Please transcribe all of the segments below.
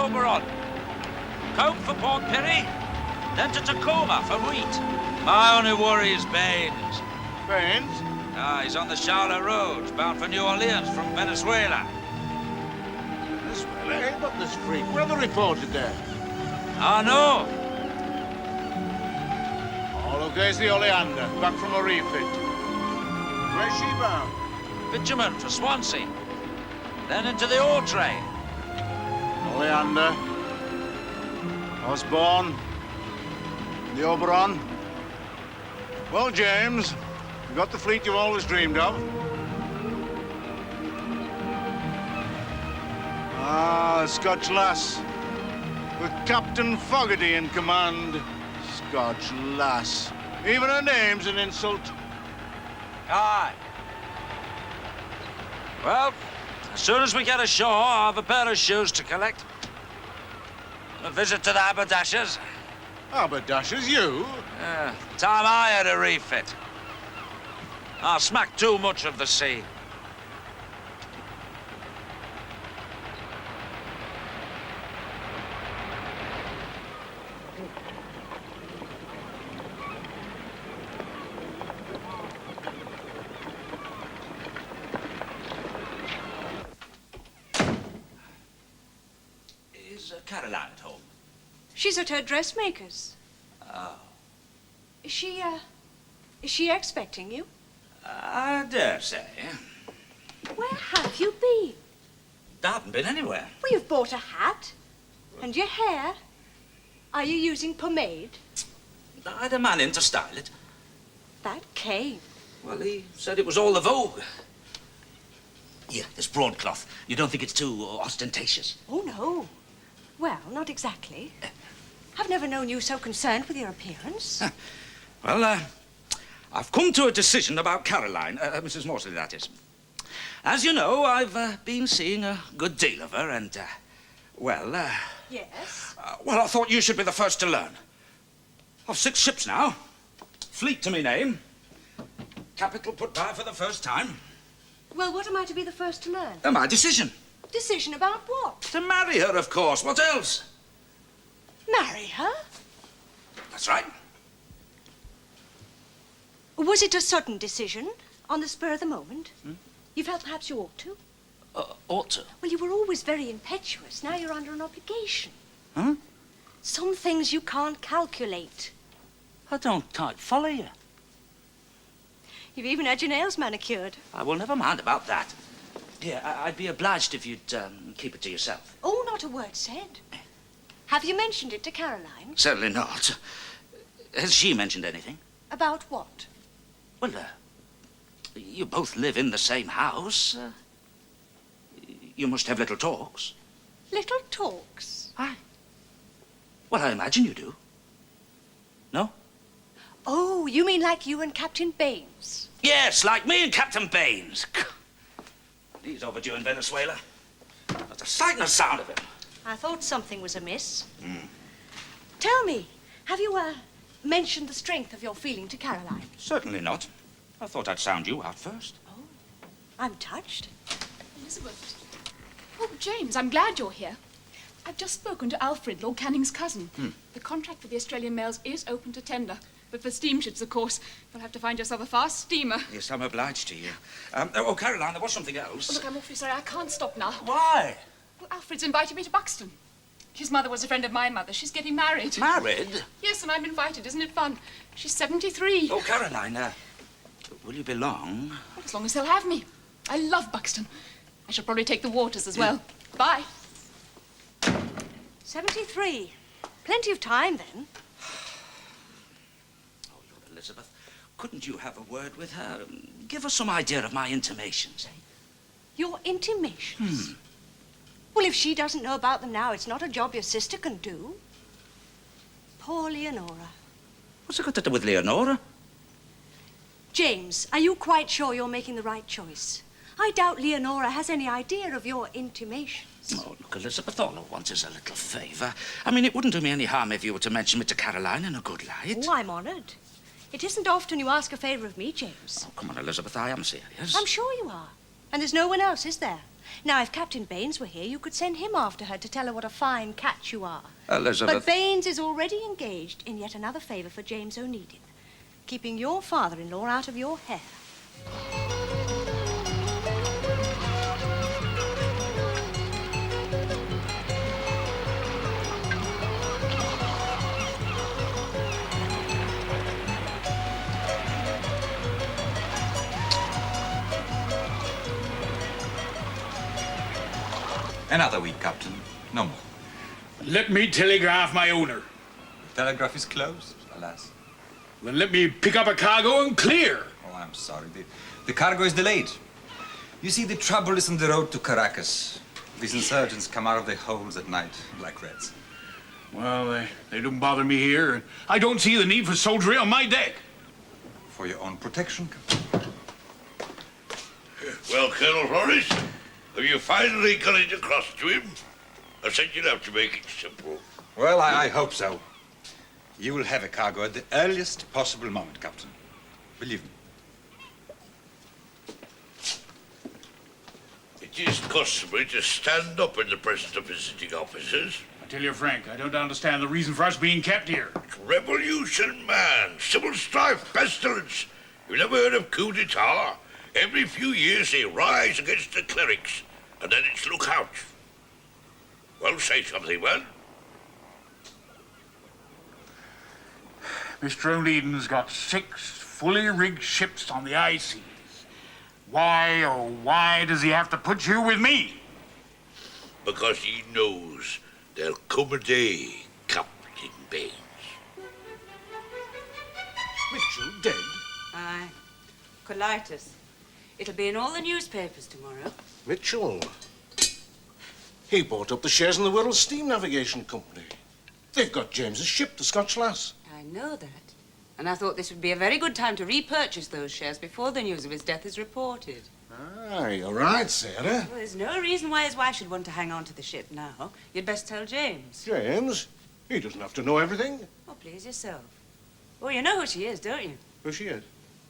Oberon. Cope for Port Pirie, then to Tacoma for wheat. My only worry is Baines. Baines? He's on the Charlotte Road, bound for New Orleans from Venezuela. Venezuela? Ain't got this freak weather reported there. No. Oh, look, there's the Oleander, back from a refit. Where's she bound? Bitumen for Swansea. Then into the ore train. Oleander, Osborne, the Oberon. Well, James, you got the fleet you've always dreamed of. The Scotch lass, with Captain Fogarty in command. Scotch lass. Even her name's an insult. Aye. Well, as soon as we get ashore, I'll have a pair of shoes to collect. A visit to the haberdashers. Haberdashers, you? Time I had a refit. I'll smack too much of the sea. Is Caroline at home? She's at her dressmaker's. Oh. Is she expecting you? I dare say. Where have you been? I haven't been anywhere. Well, you've bought a hat. And your hair. Are you using pomade? I had a man in to style it. That came. Well, he said it was all the vogue. Here, this broadcloth. You don't think it's too ostentatious? Oh, no. Well, not exactly. I've never known you so concerned with your appearance. Well, I've come to a decision about Caroline, Mrs. Morsley, that is. As you know, I've been seeing a good deal of her, and, Yes? well, I thought you should be the first to learn. I've 6 ships now. Fleet to me name. Capital put by for the first time. Well, what am I to be the first to learn? My decision. Decision about what? To marry her, of course. What else? Marry her? That's right. Was it a sudden decision? On the spur of the moment? You felt perhaps you ought to? Ought to. Well, you were always very impetuous. Now you're under an obligation. Huh? Some things you can't calculate. I don't quite follow you. You've even had your nails manicured. I will never mind about that. Dear, I'd be obliged if you'd keep it to yourself. Oh, not a word said. Have you mentioned it to Caroline? Certainly not. Has she mentioned anything? About what? Well, you both live in the same house. You must have little talks. Little talks? Aye. Well, I imagine you do. No? Oh, you mean like you and Captain Baines? Yes, like me and Captain Baines. He's overdue in Venezuela. That's a sight and a sound of him. I thought something was amiss. Tell me, have you, mentioned the strength of your feeling to Caroline? Certainly not. I thought I'd sound you out first. Oh, I'm touched. Elizabeth. Oh, James, I'm glad you're here. I've just spoken to Alfred, Lord Canning's cousin. The contract for the Australian mails is open to tender. But for steamships, of course, you'll have to find yourself a fast steamer. Yes, I'm obliged to you. Caroline, there was something else. Oh, look, I'm awfully sorry. I can't stop now. Why? Well, Alfred's invited me to Buxton. His mother was a friend of my mother. She's getting married. Married? Yes, and I'm invited. Isn't it fun? She's 73. Oh, Caroline, will you be long? Well, as long as they'll have me. I love Buxton. I shall probably take the waters as well. Bye. 73. Plenty of time, then. Oh, Lord, Elizabeth, couldn't you have a word with her? Give her some idea of my intimations, eh? Your intimations? Well, if she doesn't know about them now, it's not a job your sister can do. Poor Leonora. What's it got to do with Leonora? James, are you quite sure you're making the right choice? I doubt Leonora has any idea of your intimations. Oh, look, Elizabeth, all I want is a little favour. I mean, it wouldn't do me any harm if you were to mention me to Caroline in a good light. Oh, I'm honoured. It isn't often you ask a favour of me, James. Oh, come on, Elizabeth, I am serious. I'm sure you are. And there's no one else, is there? Now, if Captain Baines were here, you could send him after her to tell her what a fine catch you are. Elizabeth. But Baines is already engaged in yet another favour for James Onedin, keeping your father-in-law out of your hair. Another week, Captain. No more. Let me telegraph my owner. The telegraph is closed, alas. Then let me pick up a cargo and clear. Oh, I'm sorry. The cargo is delayed. You see, the trouble is on the road to Caracas. These insurgents come out of their holes at night like rats. Well, they don't bother me here, and I don't see the need for soldiery on my deck. For your own protection, Captain. Well, Colonel Flores, have you finally got it across to him? I said you'd have to make it simple. Well, I hope so. You will have a cargo at the earliest possible moment, Captain. Believe me. It is customary to stand up in the presence of visiting officers. I tell you, Frank, I don't understand the reason for us being kept here. Revolution, man. Civil strife, pestilence. You never heard of coup d'etat? Every few years they rise against the clerics, and then it's look out. Well, say something, man. Mr. Onedin's got 6 fully rigged ships on the high seas. Why, oh, why does he have to put you with me? Because he knows there'll come a day, Captain Baines. Mitchell dead? Aye. Colitis. It'll be in all the newspapers tomorrow. Mitchell. He bought up the shares in the World Steam Navigation Company. They've got James's ship, the Scotch Lass. I know that. And I thought this would be a very good time to repurchase those shares before the news of his death is reported. Ah, you're right, Sarah. Well, there's no reason why his wife should want to hang on to the ship now. You'd best tell James. James? He doesn't have to know everything. Oh, please yourself. Oh, you know who she is, don't you? Who's she is?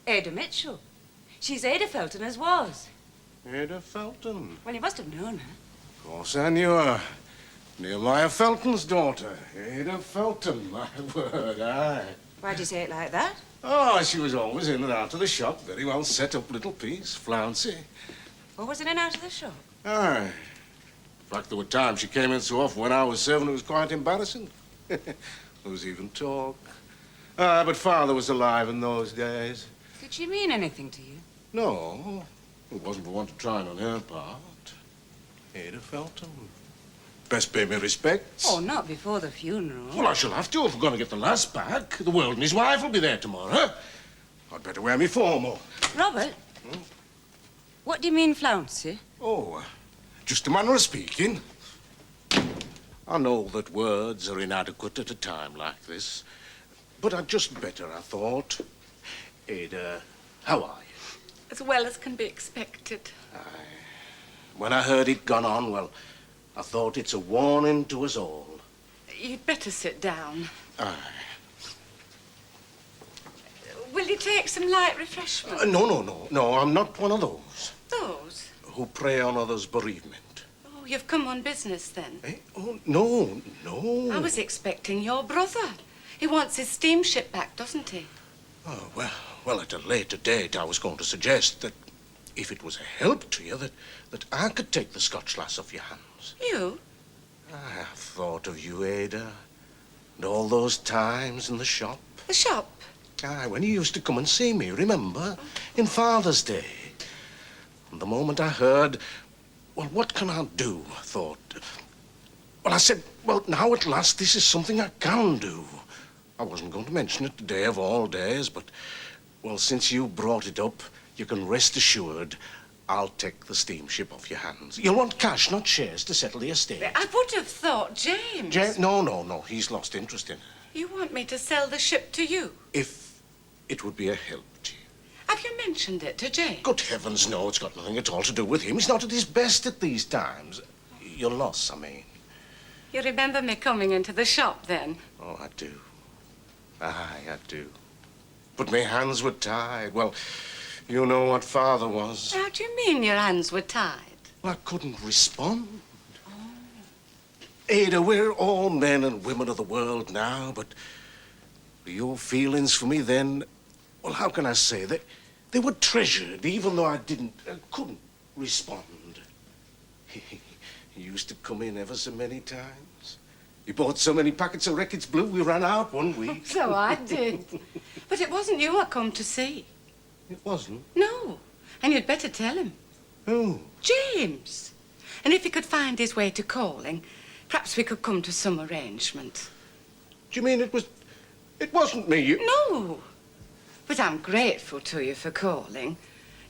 Ada Mitchell. She's Ada Felton as was. Ada Felton. Well, you must have known her. Of course I knew her. Nehemiah Felton's daughter. Ada Felton, my word, aye. Why'd you say it like that? Oh, she was always in and out of the shop. Very well set up little piece, flouncy. Or was it in and out of the shop? Aye. In fact, there were times she came in so often when I was serving it was quite embarrassing. There was even talk. Ah, but Father was alive in those days. Did she mean anything to you? No, it wasn't for want of trying on her part. Ada Felton. Best pay me respects. Oh, not before the funeral. Well, I shall have to if we're going to get the lass back. The world and his wife will be there tomorrow. I'd better wear me formal. Robert, what do you mean, flouncy? Oh, just a manner of speaking. I know that words are inadequate at a time like this, but I'd just better, I thought. Ada, how are you? As well as can be expected. When I heard it gone on, well, I thought it's a warning to us all. You'd better sit down. Aye. Will you take some light refreshment? No, I'm not one of those Those? who prey on others' bereavement. Oh, you've come on business then. Eh? Oh, no. I was expecting your brother. He wants his steamship back, doesn't he? Oh, well, at a later date, I was going to suggest that if it was a help to you, that I could take the Scotch Lass off your hands. You? I thought of you, Ada, and all those times in the shop. The shop? Aye, when you used to come and see me, remember? In Father's Day. And the moment I heard, well, what can I do, I thought. Well, I said, well, now at last this is something I can do. I wasn't going to mention it today of all days, but, well, since you brought it up, you can rest assured I'll take the steamship off your hands. You'll want cash, not shares, to settle the estate. I would have thought James. No. He's lost interest in it. You want me to sell the ship to you? If it would be a help to you. Have you mentioned it to James? Good heavens, no. It's got nothing at all to do with him. He's not at his best at these times. Your loss, I mean. You remember me coming into the shop then? Oh, I do. Aye, I do. But my hands were tied. Well, you know what Father was. How do you mean your hands were tied? Well, I couldn't respond. Ada, we're all men and women of the world now, but your feelings for me then, well, how can I say that? They were treasured, even though I couldn't respond. He used to come in ever so many times. He bought so many packets of Reckitt's Blue, we ran out one week. So I did. But it wasn't you I come to see. It wasn't? No. And you'd better tell him. Who? James. And if he could find his way to calling, perhaps we could come to some arrangement. Do you mean it wasn't me? No. But I'm grateful to you for calling.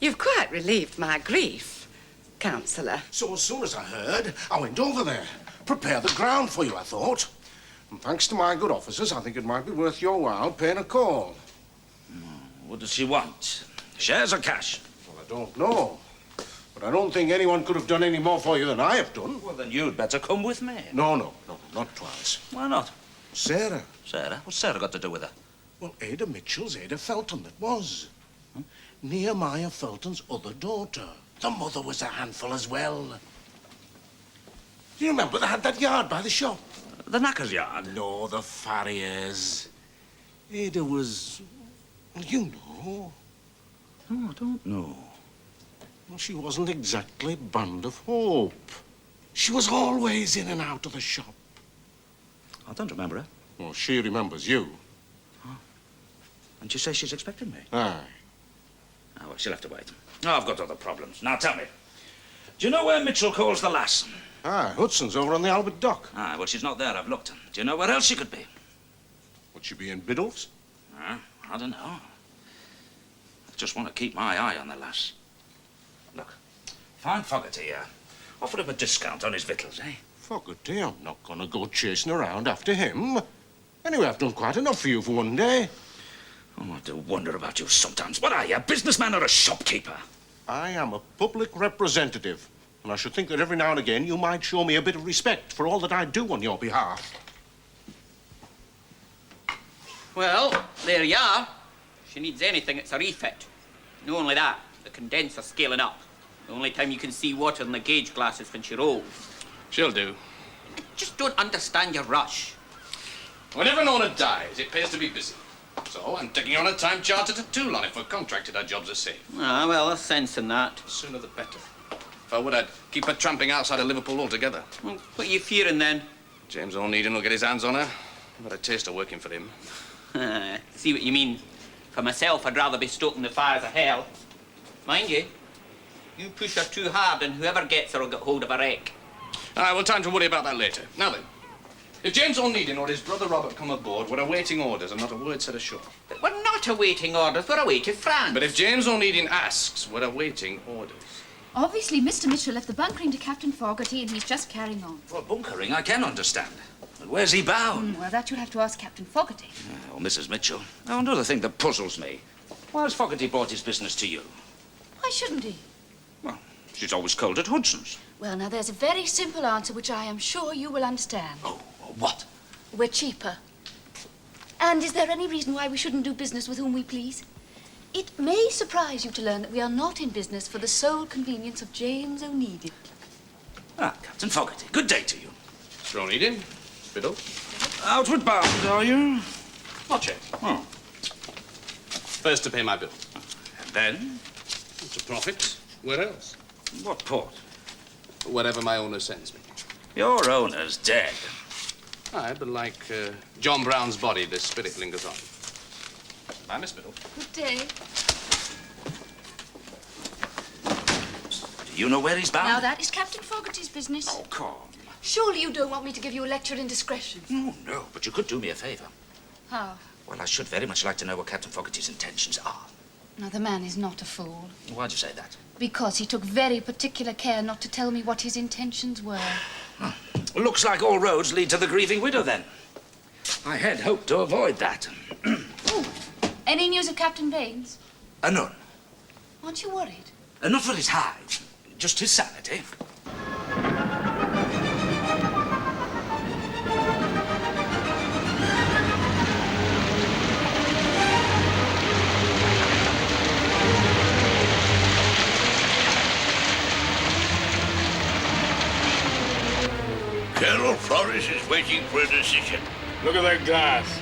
You've quite relieved my grief, Councillor. So as soon as I heard, I went over there. Prepare the ground for you, I thought. And thanks to my good officers, I think it might be worth your while paying a call. What does she want? Shares or cash? Well, I don't know. But I don't think anyone could have done any more for you than I have done. Well, then you'd better come with me. No, not twice. Why not? Sarah. Sarah? What's Sarah got to do with her? Well, Ada Mitchell's Ada Felton, that was. Nehemiah Felton's other daughter. The mother was a handful as well. Do you remember they had that yard by the shop? The knacker's yard? No, the farrier's. Ada was... Well, you know. No, I don't know. Well, she wasn't exactly Band of Hope. She was always in and out of the shop. I don't remember her. Well, she remembers you. And you say she's expecting me? Aye. Oh, well, she'll have to wait. Oh, I've got other problems. Now, tell me. Do you know where Mitchell calls the lass? Aye, Hudson's over on the Albert Dock. Ah, well, she's not there. I've looked. Do you know where else she could be? Would she be in Biddulph's? I don't know. I just want to keep my eye on the lass. Look, find Fogarty here. Offer him a discount on his victuals, eh? Fogarty, I'm not going to go chasing around after him. Anyway, I've done quite enough for you for one day. Oh, I do wonder about you sometimes. What are you, a businessman or a shopkeeper? I am a public representative, and I should think that every now and again you might show me a bit of respect for all that I do on your behalf. Well, there you are. If she needs anything, it's a refit. Not only that, the condenser's scaling up. The only time you can see water in the gauge glass is when she rolls. She'll do. I just don't understand your rush. Whenever Nona dies, it pays to be busy. So I'm taking her on a time charter to Toulon if we're contracted, our jobs are safe. Ah, well, there's sense in that. The sooner the better. If I would, I'd keep her tramping outside of Liverpool altogether. Well, what are you fearing then? James Onedin will get his hands on her. I've had a taste of working for him. See what you mean. For myself, I'd rather be stoking the fires of hell. Mind you, you push her too hard and whoever gets her will get hold of a wreck. All right, well, time to worry about that later. Now then, if James Onedin or his brother Robert come aboard, we're awaiting orders and not a word said ashore. But we're not awaiting orders, we're away to France. But if James Onedin asks, we're awaiting orders. Obviously, Mr. Mitchell left the bunkering to Captain Fogarty and he's just carrying on. Well, bunkering, I can understand. But where's he bound? Well, that you'll have to ask Captain Fogarty. Or Mrs. Mitchell. Now, another thing that puzzles me. Why has Fogarty brought his business to you? Why shouldn't he? Well, she's always called at Hudson's. Well, now, there's a very simple answer which I am sure you will understand. Oh, what? We're cheaper. And is there any reason why we shouldn't do business with whom we please? It may surprise you to learn that we are not in business for the sole convenience of James Onedin. Ah, Captain Fogarty, good day to you. Mr. Onedin, Biddle. Outward bound, are you? Not yet. Oh. First to pay my bill. And then? To profit. Where else? What port? Wherever my owner sends me. Your owner's dead. Aye, but like John Brown's body, the spirit lingers on. Bye, Miss Biddle. Good day. Do you know where he's bound? Now, that is Captain Fogarty's business. Oh, come. Surely you don't want me to give you a lecture in discretion. Oh, no, but you could do me a favor. How? Well, I should very much like to know what Captain Fogarty's intentions are. Now, the man is not a fool. Why'd you say that? Because he took very particular care not to tell me what his intentions were. Looks like all roads lead to the grieving widow, then. I had hoped to avoid that. Any news of Captain Baines? None. Aren't you worried? Not for his hide, just his sanity. Colonel Flores is waiting for a decision. Look at that glass.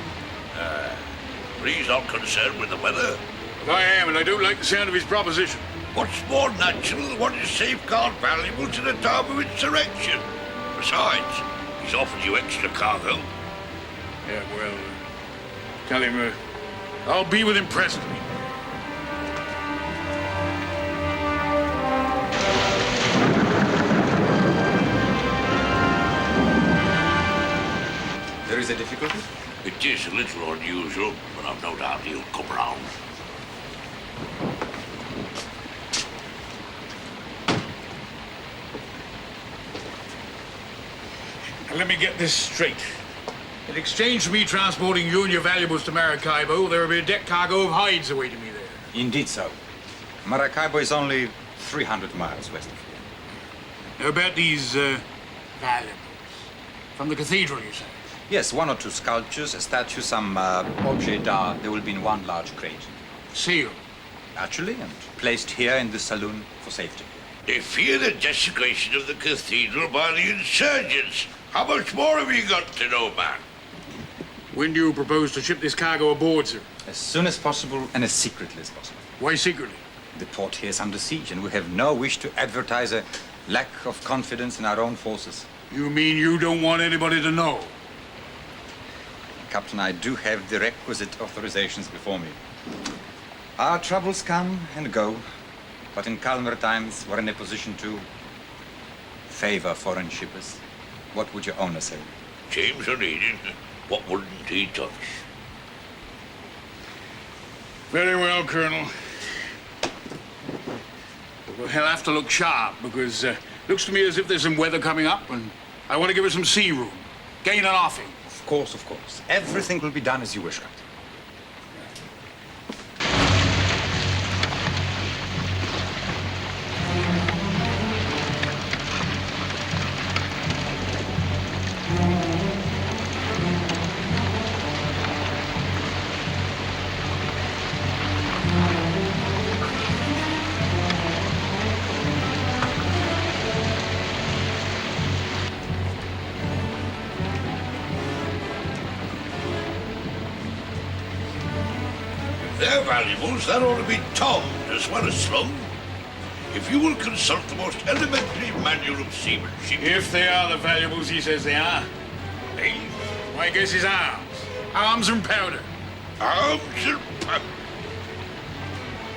But he's not concerned with the weather. But I am, and I don't like the sound of his proposition. What's more natural than what is safeguard valuable to the time of insurrection? Besides, he's offered you extra cargo. Yeah, well, tell him I'll be with him presently. There is a difficulty? It is a little unusual, but I've no doubt he'll come round. Now, let me get this straight. In exchange for me transporting you and your valuables to Maracaibo, there will be a deck cargo of hides awaiting me there. Indeed so. Maracaibo is only 300 miles west of here. How about these valuables? From the cathedral, you say? Yes, one or two sculptures, a statue, some objets d'art. They will be in one large crate. Sealed? Naturally, and placed here in the saloon for safety. They fear the desecration of the cathedral by the insurgents. How much more have you got to know, man? When do you propose to ship this cargo aboard, sir? As soon as possible and as secretly as possible. Why secretly? The port here is under siege, and we have no wish to advertise a lack of confidence in our own forces. You mean you don't want anybody to know? Captain, I do have the requisite authorizations before me. Our troubles come and go, but in calmer times, we're in a position to favor foreign shippers. What would your owner say? James Onedin, what wouldn't he touch? Very well, Colonel. We'll have to look sharp, because looks to me as if there's some weather coming up, and I want to give her some sea room. Gain an offing. Of course, of course. Everything will be done as you wish, Captain. Their valuables, that ought to be togged as well as slung. If you will consult the most elementary manual of seamanship... If they are the valuables he says they are. Eh? My guess is arms. Arms and powder. Arms and powder.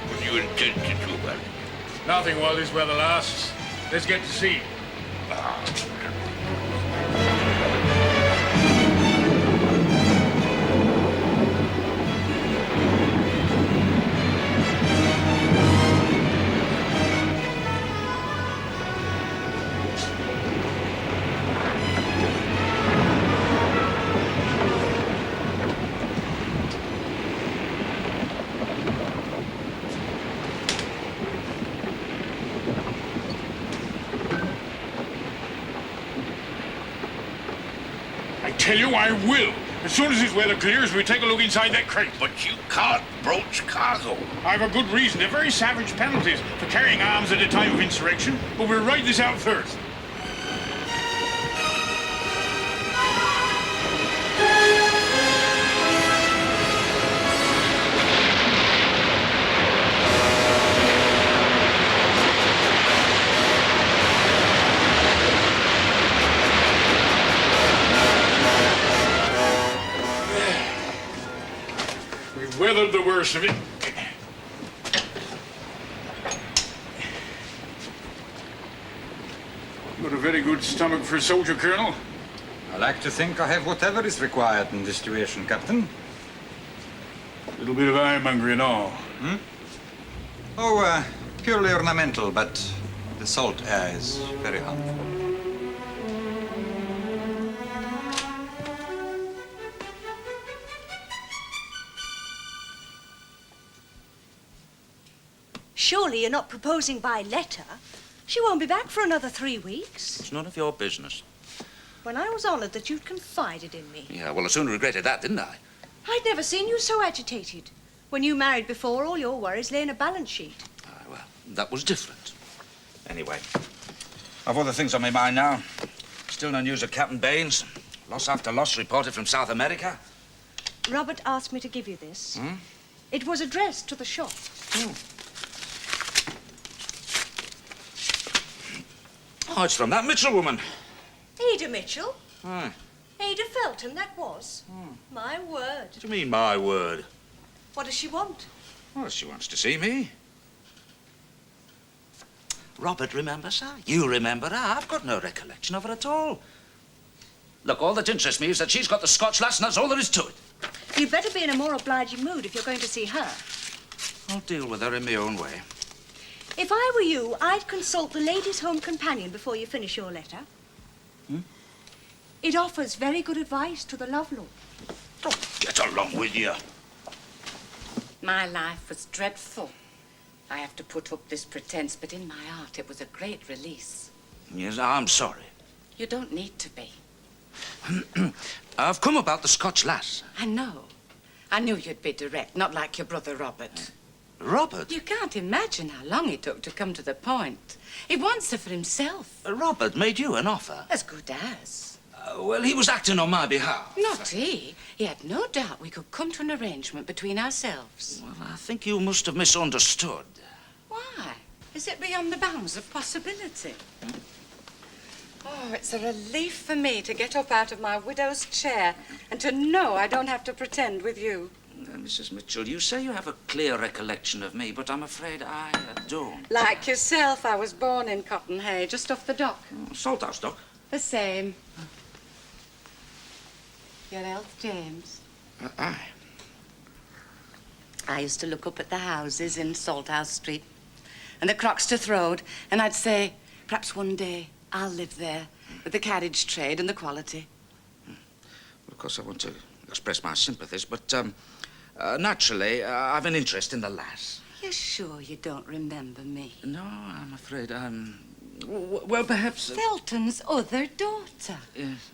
What do you intend to do about it? Nothing while this weather lasts. Let's get to sea. I tell you, I will. As soon as this weather clears, we take a look inside that crate. But you can't broach cargo. I've a good reason. They're very savage penalties for carrying arms at a time of insurrection, but we'll write this out first. We've weathered the worst of it. Got a very good stomach for a soldier, Colonel. I like to think I have whatever is required in this situation, Captain. A little bit of ironmongery and all. Oh, purely ornamental, but the salt air is very harmful. Surely you're not proposing by letter. She won't be back for another 3 weeks. It's none of your business. When I was honoured that you'd confided in me. Yeah, well, I soon regretted that, didn't I? I'd never seen you so agitated. When you married before, all your worries lay in a balance sheet. Well, that was different. Anyway, I've other things on my mind now. Still no news of Captain Baines. Loss after loss reported from South America. Robert asked me to give you this. Hmm? It was addressed to the shop. Oh, it's from that Mitchell woman. Ada Mitchell? Aye. Ada Felton, that was. My word. What do you mean, my word? What does she want? Well, she wants to see me. Robert remembers her. You remember her. I've got no recollection of her at all. Look, all that interests me is that she's got the Scotch lass, and that's all there is to it. You'd better be in a more obliging mood if you're going to see her. I'll deal with her in my own way. If I were you, I'd consult the Ladies' Home Companion before you finish your letter. It offers very good advice to the lovelorn. Oh, get along with you. My life was dreadful. I have to put up this pretense, but in my heart it was a great release. Yes, I'm sorry. You don't need to be. I've come about the Scotch lass. I know. I knew you'd be direct, not like your brother Robert. Robert? You can't imagine how long it took to come to the point. He wants her for himself. Robert made you an offer? As good as. Well, he was acting on my behalf. Not he. He had no doubt we could come to an arrangement between ourselves. Well, I think you must have misunderstood. Why? Is it beyond the bounds of possibility? Oh, it's a relief for me to get up out of my widow's chair and to know I don't have to pretend with you. Mrs. Mitchell, you say you have a clear recollection of me, but I'm afraid I don't. Like yourself, I was born in Cotton Hay, just off the dock. Salthouse dock? The same. Your health, James. Aye. I used to look up at the houses in Salthouse Street and the Croxteth Road, and I'd say, perhaps one day I'll live there with the carriage trade and the quality. Well, of course, I want to express my sympathies, but naturally, I've an interest in the lass. You're sure you don't remember me? No, I'm afraid well, perhaps... Felton's other daughter. Yes.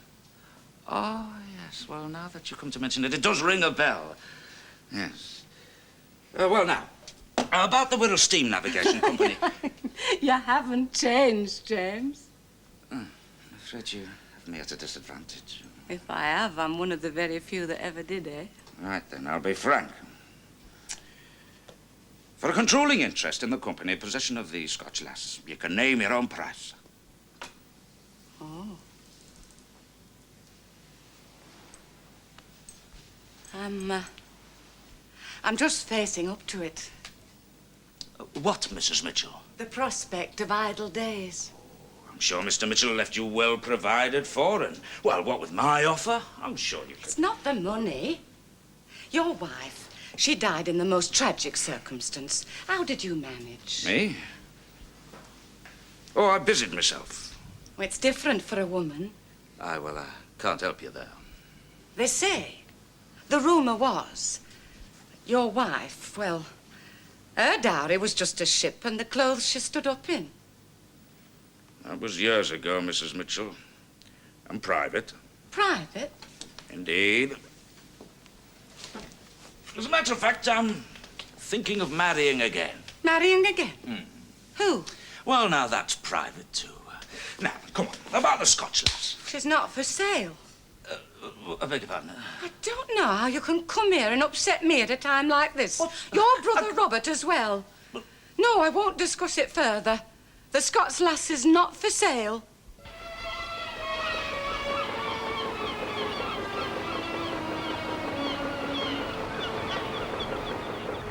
Oh, yes. Well, now that you come to mention it, it does ring a bell. Yes. Well, now, about the Wirral Steam Navigation Company. You haven't changed, James. I'm afraid you have me at a disadvantage. If I have, I'm one of the very few that ever did, eh? Right, then, I'll be frank. For a controlling interest in the company, possession of the Scotch lass, you can name your own price. Oh. I'm just facing up to it. What, Mrs. Mitchell? The prospect of idle days. I'm sure Mr. Mitchell left you well provided for, and, well, what with my offer, I'm sure you could... It's not the money. Your wife, she died in the most tragic circumstance. How did you manage? Me? Oh, I busied myself. Well, it's different for a woman. I can't help you there. They say, the rumor was, your wife, well, her dowry was just a ship and the clothes she stood up in. That was years ago, Mrs. Mitchell. I'm private. Private? Indeed. As a matter of fact, I'm thinking of marrying again. Marrying again? Who? Well, now, that's private, too. Now, come on, about the Scotch lass. She's not for sale. I beg your pardon? I don't know how you can come here and upset me at a time like this. Your brother Robert as well. No, I won't discuss it further. The Scots lass is not for sale.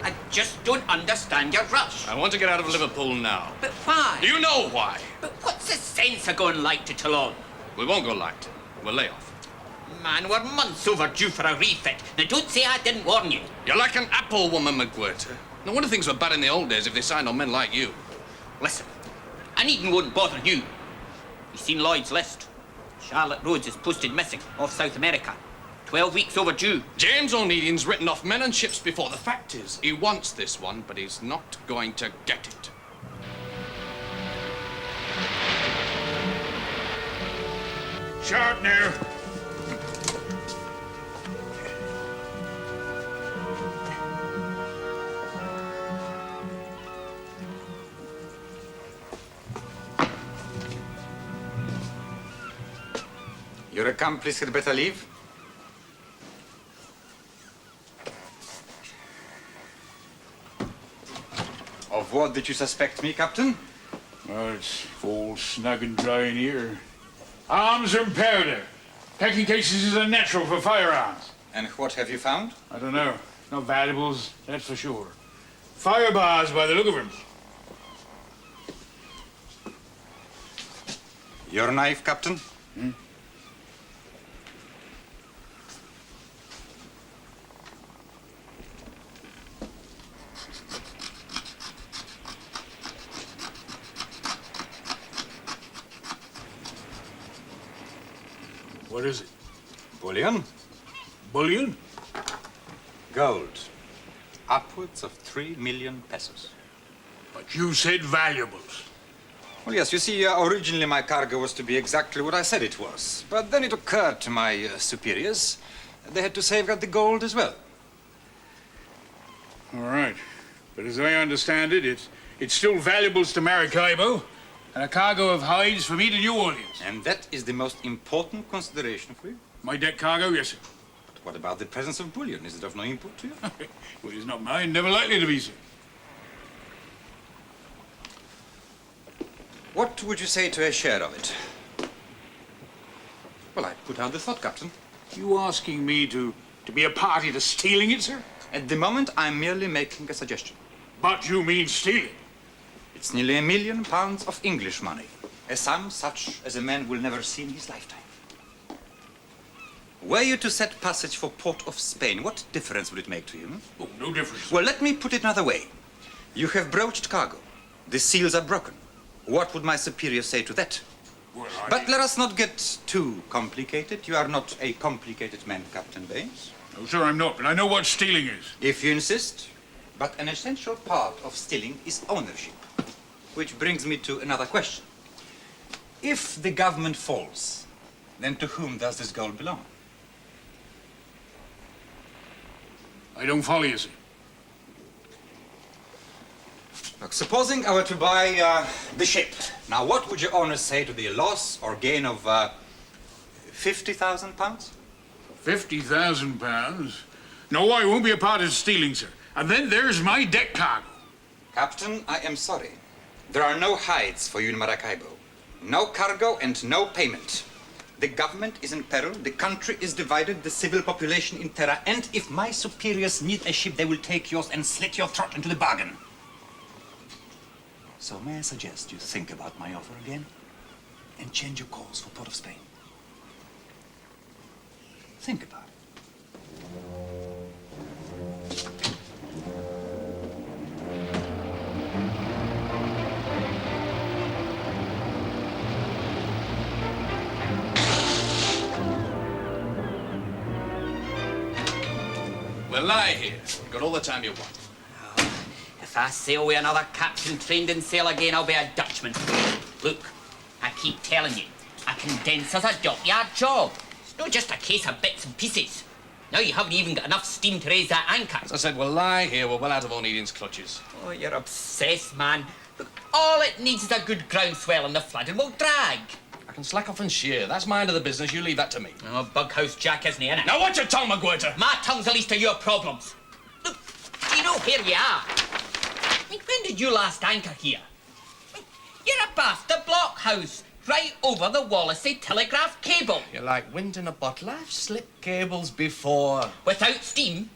I just don't understand your rush. I want to get out of Liverpool now. But why? You know why. But what's the sense of going light to Toulon? We won't go light. We'll lay off. Man, we're months overdue for a refit. Now, don't say I didn't warn you. You're like an apple woman, McGuirter. No wonder things were bad in the old days if they signed on men like you. Listen, Onedin won't bother you. You've seen Lloyd's list. Charlotte Rhodes is posted missing off South America. 12 weeks overdue. James Onedin's written off men and ships before. The fact is, he wants this one, but he's not going to get it. Sharp now. Your accomplice had better leave. Of what did you suspect me, Captain? Well, it's all snug and dry in here. Arms and powder. Packing cases is unnatural for firearms. And what have you found? I don't know. Not valuables, that's for sure. Fire bars by the look of them. Your knife, Captain? What is it? Bullion? Bullion? Gold. Upwards of 3 million pesos. But you said valuables. Well, yes, you see, originally my cargo was to be exactly what I said it was. But then it occurred to my superiors they had to safeguard the gold as well. All right. But as I understand it, it's still valuables to Maracaibo and a cargo of hides for me to New Orleans. And that is the most important consideration for you? My deck cargo, yes, sir. But what about the presence of bullion? Is it of no import to you? Well, it's not mine, never likely to be, sir. What would you say to a share of it? Well, I put out the thought, Captain. You asking me to be a party to stealing it, sir? At the moment, I'm merely making a suggestion. But you mean stealing? It's nearly £1 million of English money. A sum such as a man will never see in his lifetime. Were you to set passage for Port of Spain, what difference would it make to you? Oh, no difference. Well, let me put it another way. You have broached cargo. The seals are broken. What would my superior say to that? Well, But let us not get too complicated. You are not a complicated man, Captain Baines. No, sir, I'm not, but I know what stealing is. If you insist. But an essential part of stealing is ownership. Which brings me to another question. If the government falls, then to whom does this gold belong? I don't follow you, sir. Look, supposing I were to buy the ship. Now, what would your owners say to the loss or gain of £50,000? £50,000? No, I won't be a part of stealing, sir. And then there's my deck cargo. Captain, I am sorry. There are no hides for you in Maracaibo. No cargo and no payment. The government is in peril, the country is divided, the civil population in terror, and if my superiors need a ship, they will take yours and slit your throat into the bargain. So may I suggest you think about my offer again and change your course for Port of Spain? Think about it. Well, lie here. You've got all the time you want. If I sail with another captain trained in sail again, I'll be a Dutchman. Look, I keep telling you, a condenser's a dockyard job. It's not just a case of bits and pieces. Now you haven't even got enough steam to raise that anchor. As I said, we'll lie here. We're well out of Onedin's clutches. Oh, you're obsessed, man. Look, all it needs is a good groundswell in the flood and we'll drag. I can slack off and shear. That's my end of the business. You leave that to me. Oh, Bughouse Jack isn't he, innit? Now watch your tongue, McGuirter. My tongue's the least of your problems. Look, you know where you are. I mean, when did you last anchor here? You're abaft the blockhouse, right over the Wallasey telegraph cable. You're like wind in a bottle. I've slipped cables before. Without steam?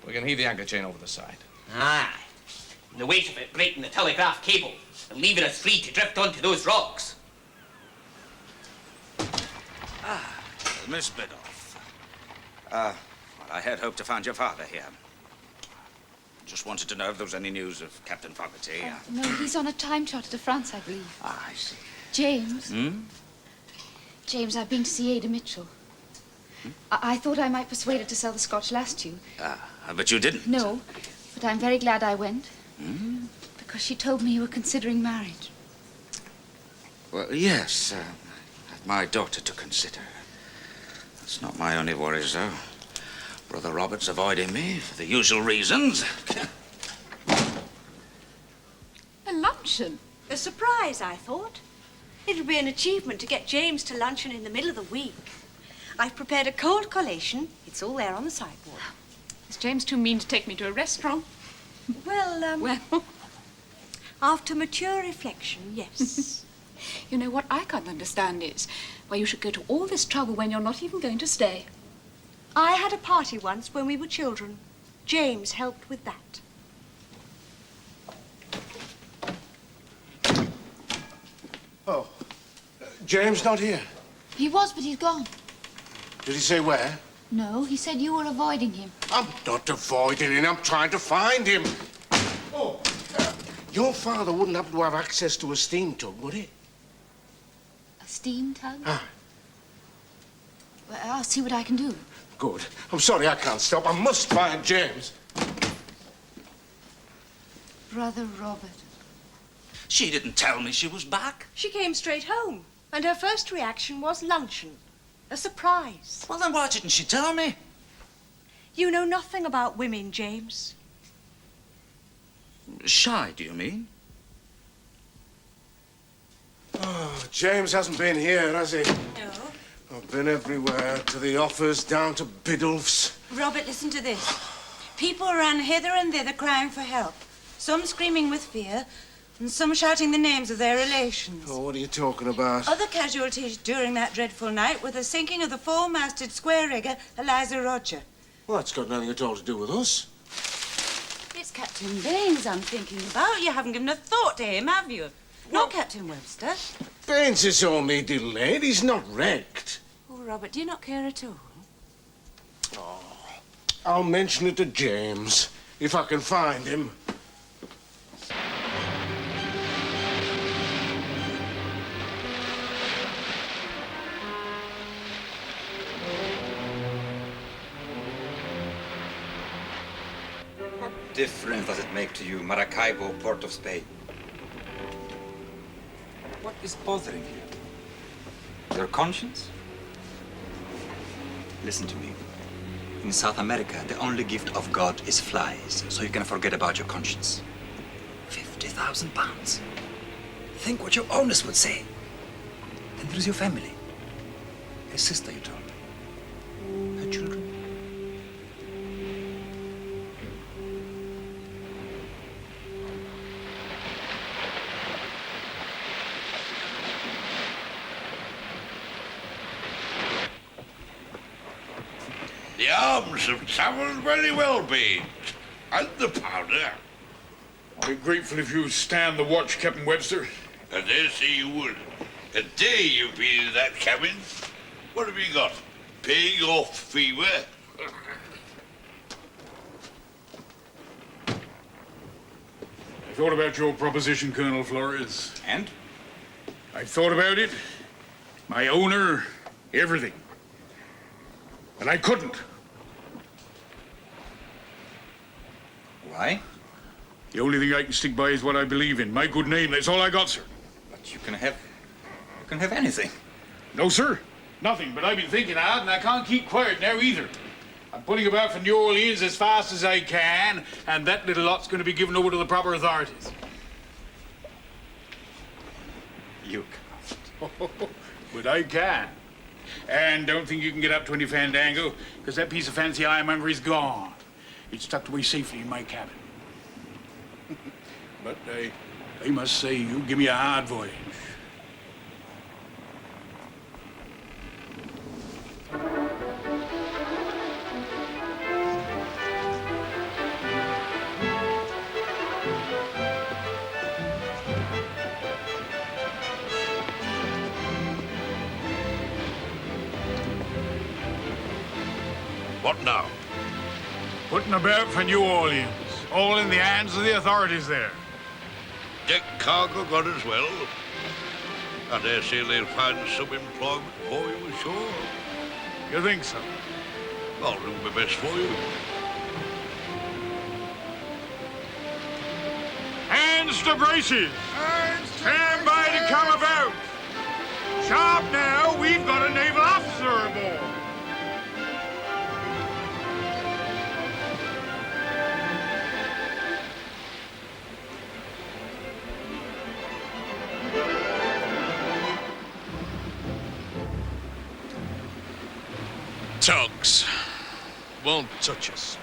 We can heave the anchor chain over the side. Aye. And the weight of it breaking the telegraph cable and leaving us free to drift onto those rocks. Miss Biddulph. Well, I had hoped to find your father here. Just wanted to know if there was any news of Captain Fogarty. No, he's on a time charter to France, I believe. Ah, I see. James. James, I've been to see Ada Mitchell. I thought I might persuade her to sell the Scotch lass to you. But you didn't. No, but I'm very glad I went. Because she told me you were considering marriage. Well, yes. My daughter to consider. That's not my only worries, though. Brother Robert's avoiding me for the usual reasons. A luncheon? A surprise, I thought. It'll be an achievement to get James to luncheon in the middle of the week. I've prepared a cold collation. It's all there on the sideboard. Is James too mean to take me to a restaurant? Well, after mature reflection, yes. You know, what I can't understand is why you should go to all this trouble when you're not even going to stay. I had a party once when we were children. James helped with that. Oh, James not here. He was, but he's gone. Did he say where? No, he said you were avoiding him. I'm not avoiding him. I'm trying to find him. Oh, your father wouldn't happen to have access to a steam tug, would he? A steam tug? Ah. Well, I'll see what I can do. Good. I'm sorry I can't stop. I must find James. Brother Robert. She didn't tell me she was back. She came straight home, and her first reaction was luncheon. A surprise. Well, then why didn't she tell me? You know nothing about women, James. Shy, do you mean? Oh, James hasn't been here, has he? No. I've been everywhere, to the office, down to Biddulph's. Robert, listen to this. People ran hither and thither crying for help. Some screaming with fear, and some shouting the names of their relations. Oh, what are you talking about? Other casualties during that dreadful night were the sinking of the four-masted square rigger, Eliza Roger. Well, that's got nothing at all to do with us. It's Captain Baines I'm thinking about. You haven't given a thought to him, have you? Not Captain Webster. Baines is only delayed. He's not wrecked. Oh, Robert, do you not care at all? Oh, I'll mention it to James, if I can find him. What difference does it make to you, Maracaibo, Port of Spain? What is bothering you? Your conscience? Listen to me. In South America, the only gift of God is flies, so you can forget about your conscience. 50,000 pounds. Think what your owners would say. Then there is your family. A sister, you told me. Her children. The arms have travelled very well, Baines. And the powder. I'll be grateful if you stand the watch, Captain Webster. I dare say you would. A day you've been in that cabin. What have you got? Paying off fever? I thought about your proposition, Colonel Flores. And? I've thought about it. My owner, everything. And I couldn't. Why? The only thing I can stick by is what I believe in. My good name, that's all I got, sir. But you can have anything. No, sir. Nothing, but I've been thinking hard, and I can't keep quiet now either. I'm putting about for New Orleans as fast as I can, and that little lot's going to be given over to the proper authorities. You can't. But I can. And don't think you can get up to any fandango, because that piece of fancy ironmongery is gone. It's tucked away safely in my cabin. But I must say, you give me a hard voyage. What now? Putting about for New Orleans, all in the hands of the authorities there. Deck cargo got as well. I dare say they'll find some employment for you ashore. You think so? I'll do my best for you. Hands to braces! Stand by to come about! Sharp now, we've got a naval officer aboard! Tugs. Won't touch us.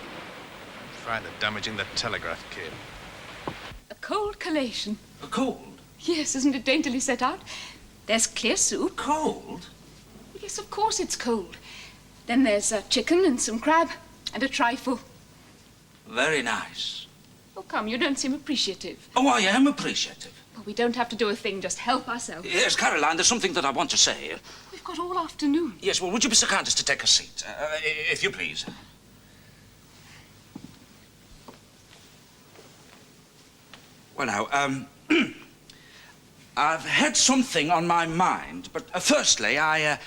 Frightened of damaging the telegraph cable. A cold collation. A cold? Yes, isn't it daintily set out? There's clear soup. Cold? Yes, of course it's cold. Then there's chicken and some crab and a trifle. Very nice. Oh, come, you don't seem appreciative. Oh, I am appreciative. Well, we don't have to do a thing, just help ourselves. Yes, Caroline, there's something that I want to say. We've got all afternoon. Yes, well, would you be so kind as to take a seat, if you please? Well, now, I've had something on my mind, but firstly, I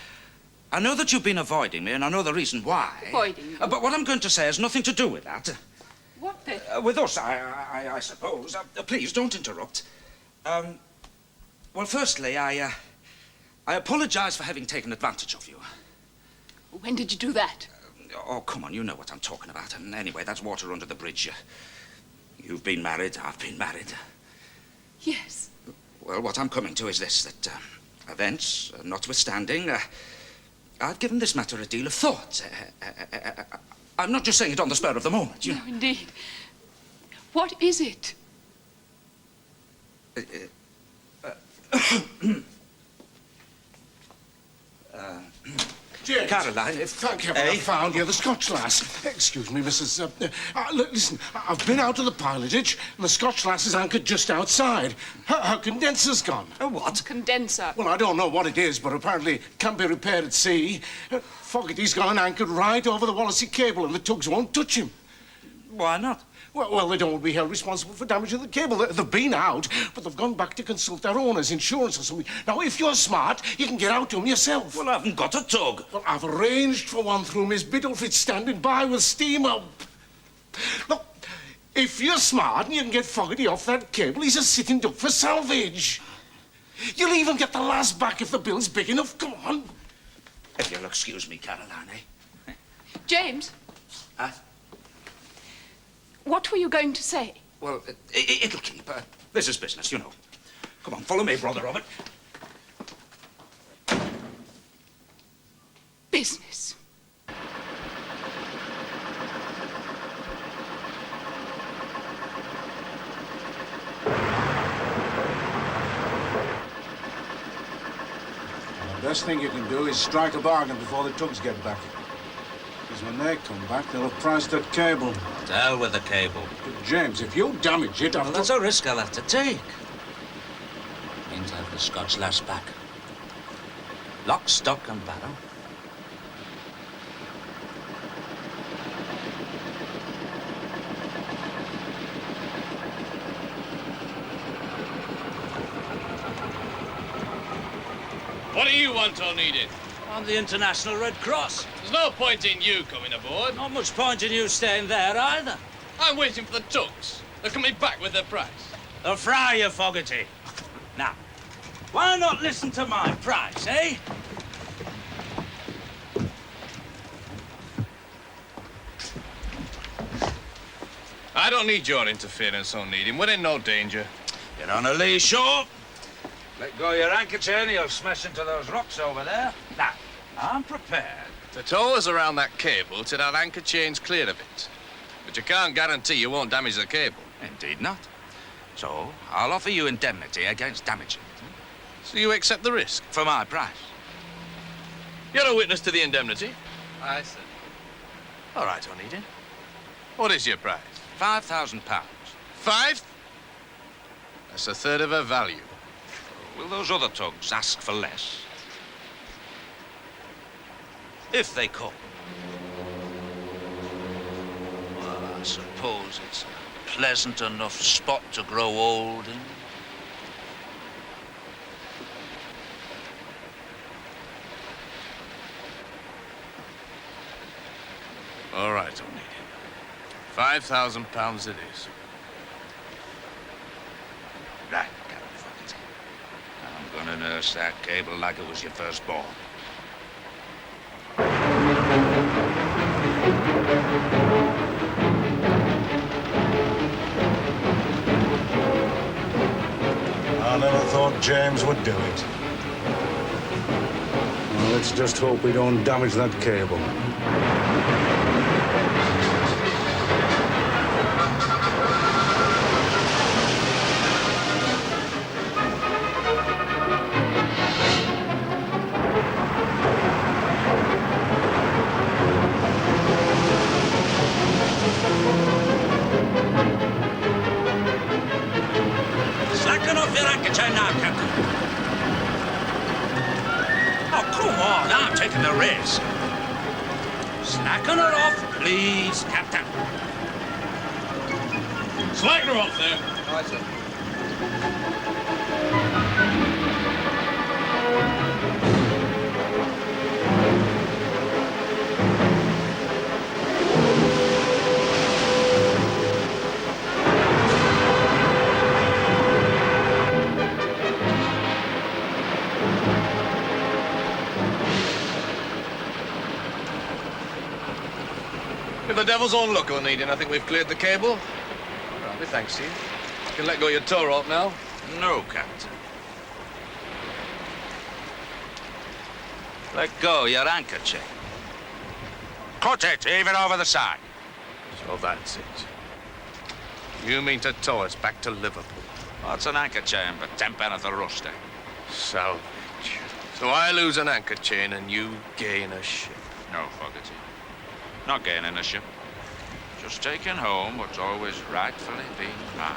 know that you've been avoiding me, and I know the reason why. Avoiding you? But what I'm going to say has nothing to do with that. What then? With us, I suppose. Please, don't interrupt. Well, firstly, I apologize for having taken advantage of you. When did you do that? Oh, come on, you know what I'm talking about. And anyway, that's water under the bridge. You've been married, I've been married. Yes. Well, what I'm coming to is this, that events notwithstanding, I've given this matter a deal of thought. I'm not just saying it on the spur of the moment, you know. No, indeed. What is it? James. Caroline, if... Thank heaven I found you, the Scotch lass. Excuse me, Mrs... listen, I've been out to the pilotage, and the Scotch lass is anchored just outside. Her condenser's gone. A what? Condenser. Well, I don't know what it is, but apparently it can't be repaired at sea. Fogarty's got an anchored right over the Wallasey cable, and the tugs won't touch him. Why not? Well, they don't want to be held responsible for damaging the cable. They've been out, but they've gone back to consult their owners' insurance or something. Now, if you're smart, you can get out to them yourself. Well, I haven't got a tug. Well, I've arranged for one through Miss Biddleford standing by with steam up. Look, if you're smart and you can get Fogarty off that cable, he's a sitting duck for salvage. You'll even get the last back if the bill's big enough. Come on. If you'll excuse me, Caroline, eh? James? Huh? What were you going to say? Well, it'll keep. This is business, you know. Come on, follow me, Brother Robert. Business. The best thing you can do is strike a bargain before the tugs get back. Because when they come back, they'll have priced that cable. To hell with the cable. But James, if you damage it, Well, that's a risk I'll have to take. Means I have the Scotch lass back. Lock, stock, and barrel. What do you want, Onedin? I'm the International Red Cross. There's no point in you coming aboard. Not much point in you staying there either. I'm waiting for the tugs. They're coming back with their price. They'll fry you, Fogarty. Now, why not listen to my price, eh? I don't need your interference, Onedin. We're in no danger. You're on a lee shore. Let go your anchor chain, you'll smash into those rocks over there. Now, I'm prepared. To tow us around that cable till that anchor chain's clear of it. But you can't guarantee you won't damage the cable. Indeed not. So, I'll offer you indemnity against damaging it. So you accept the risk? For my price. You're a witness to the indemnity? Aye, sir. All right, Onedin. What is your price? £5,000. 5? That's a third of her value. Will those other tugs ask for less? If they come. Well, I suppose it's a pleasant enough spot to grow old in. All right, Onedin. £5,000 it is. Right, Captain Fogarty. I'm gonna nurse that cable like it was your firstborn. I never thought James would do it. Now, let's just hope we don't damage that cable. Slacken off your anchor chain now, Captain. Oh, come on, I'm taking the risk. Slacken her off, please, Captain. Slacken her off there. Aye, sir. With the devil's own luck, Onedin, I think we've cleared the cable. Right, thanks to you. You can let go your tow rope now. No, Captain. Let go your anchor chain. Cut it, even over the side. So that's it. You mean to tow us back to Liverpool? What's an anchor chain but 10 pence a rusty? Salvage. So I lose an anchor chain and you gain a ship. No, Fogarty. Not gaining a ship. Just taking home what's always rightfully been mine.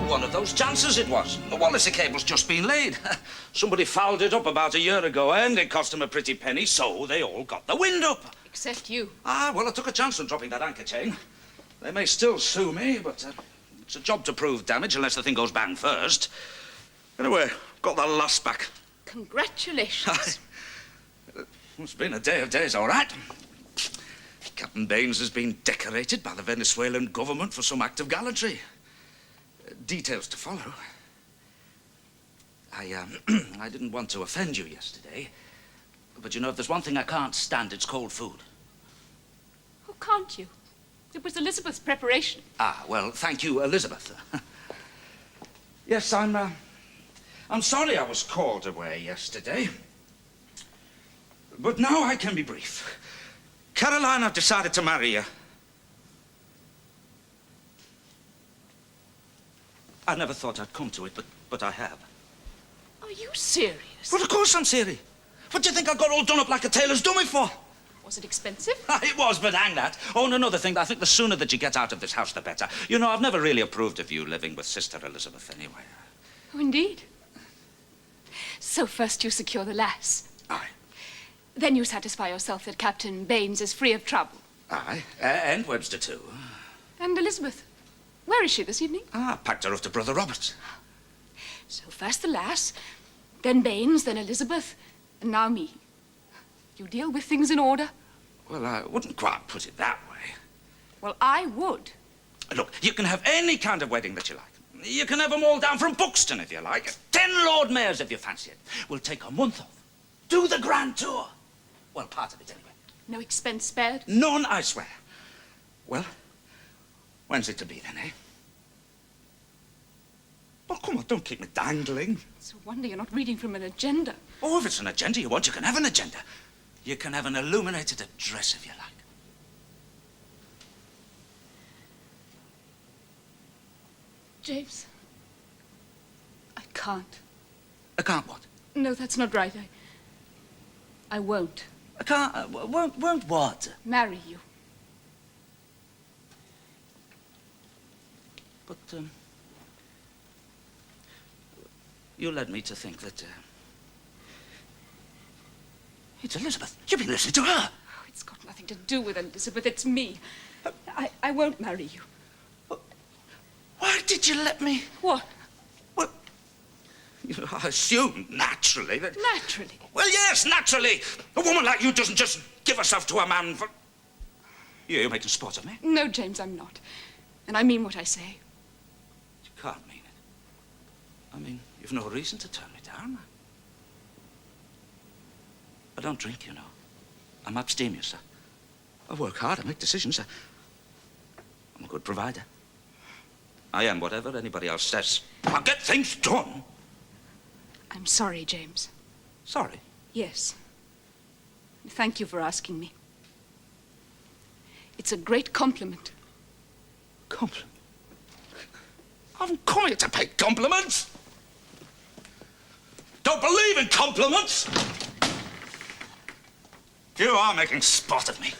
One of those chances it was. The Wallasey cable's just been laid. Somebody fouled it up about a year ago, and it cost them a pretty penny, so they all got the wind up. Except you. Ah, well, I took a chance on dropping that anchor chain. They may still sue me, but it's a job to prove damage unless the thing goes bang first. Anyway, got the loss back. Congratulations. It's been a day of days, all right. Captain Baines has been decorated by the Venezuelan government for some act of gallantry. Details to follow. I didn't want to offend you yesterday, but you know, if there's one thing I can't stand, it's cold food. Oh, can't you? It was Elizabeth's preparation. Ah, well, thank you, Elizabeth. Yes, I'm sorry I was called away yesterday, but now I can be brief. Caroline, I've decided to marry you. I never thought I'd come to it, but I have. Are you serious? Well, of course I'm serious. What do you think I got all done up like a tailor's dummy for? Was it expensive? It was, but hang that. Oh, and another thing, I think the sooner that you get out of this house, the better. You know, I've never really approved of you living with Sister Elizabeth anyway. Oh, indeed. So first you secure the lass. Aye. Then you satisfy yourself that Captain Baines is free of trouble. Aye, and Webster too. And Elizabeth. Where is she this evening? Packed her off to Brother Roberts. So first the lass, then Baines, then Elizabeth, and now me. You deal with things in order? Well, I wouldn't quite put it that way. Well, I would. Look, you can have any kind of wedding that you like. You can have them all down from Buxton if you like. 10 Lord Mayors if you fancy it. We'll take a month off. Do the grand tour. Well, part of it anyway. No expense spared? None, I swear. Well, when's it to be then, eh? Oh, come on, don't keep me dangling. It's a wonder you're not reading from an agenda. Oh, if it's an agenda you want, you can have an agenda. You can have an illuminated address if you like. James, I can't. I can't what? No, that's not right. I won't. I can't, won't what? Marry you. But, you led me to think that, it's Elizabeth. You've been listening to her. Oh, it's got nothing to do with Elizabeth. It's me. I won't marry you. Why did you let me? What? Well, you know, I assume naturally that... Naturally? Well, yes, naturally. A woman like you doesn't just give herself to a man for... You're making sport of me. No, James, I'm not. And I mean what I say. You can't mean it. I mean, you've no reason to turn me down. I don't drink, you know. I'm abstemious, sir. I work hard, I make decisions. I'm a good provider. I am whatever anybody else says. I'll get things done. I'm sorry, James. Sorry? Yes. Thank you for asking me. It's a great compliment. Compliment? I haven't come here to pay compliments. Don't believe in compliments. You are making sport of me.